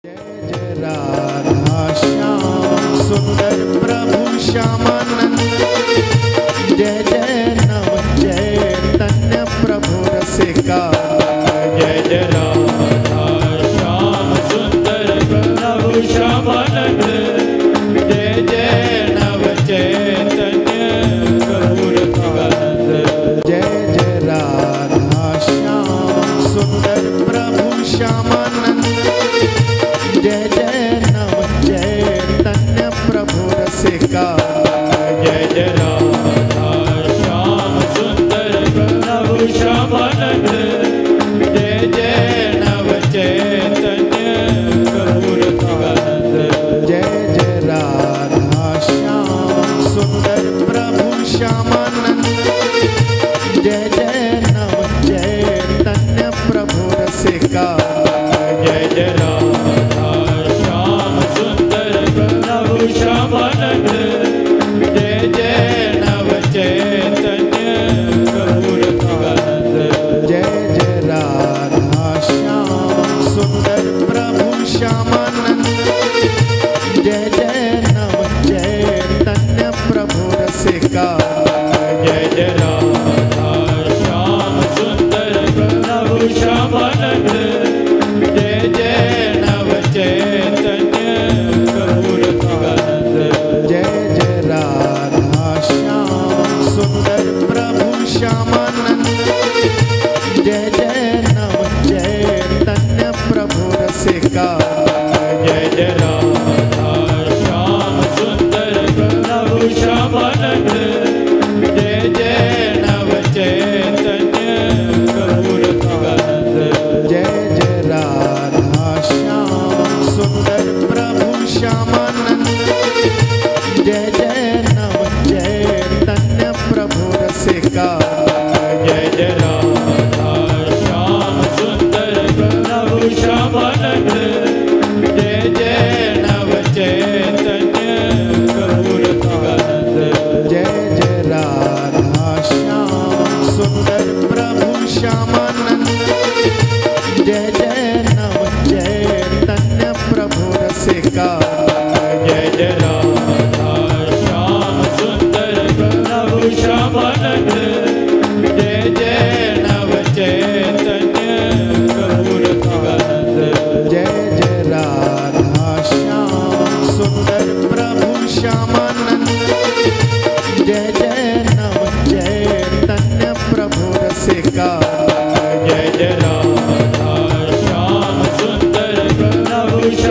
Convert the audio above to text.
जय जय राधा श्याम सुंदर प्रभु श्यामानंद। जय जय नव चैतन्य प्रभु रसिका। जय जय राधा श्याम सुंदर प्रभु श्यामानंद। जय जय नव चैतन्य प्रभु रसिकानंद। जय जय राधा श्याम सुंदर प्रभु श्यामानंद। जय जय नव चैतन्य प्रभु रसिका। जय जय राधा श्याम सुंदर प्रभु श्यामानंद। जय जय नव चैतन्य प्रभु रसिकानंद। जय जय राधा श्याम सुंदर प्रभु श्यामानंद। जय जय नव चैतन्य प्रभु रसिका। जय जय राधा श्याम सुंदर प्रभु श्यामानंद। जय जय नव चैतन्य प्रभु रसिकानंद। जय जय राधा श्याम सुंदर प्रभु श्यामानंद। जय जय नव चैतन्य प्रभु रसिका। जय जय राधा श्याम सुंदर प्रभु श्यामानंद। जय जय नव चैतन्य प्रभु रसिकानंद। जय जय राधा श्याम सुंदर प्रभु श्यामानंद। जय जय नव चैतन्य प्रभु रसिका। जय जय राधा श्याम सुंदर प्रभु श्यामानंद। जय जय नव चैतन्य प्रभु रसिकानंद। जय जय राधा श्याम सुंदर प्रभु श्यामानंद। जय जय नव चैतन्य प्रभु रसिका। जय जय राधा श्याम सुंदर प्रभु श्यामानंद। जय जय नव चैतन्य प्रभु रसिकानंद। जय जय राधा श्याम सुंदर प्रभु श्यामानंद। जय जय नव चैतन्य प्रभु रसिका।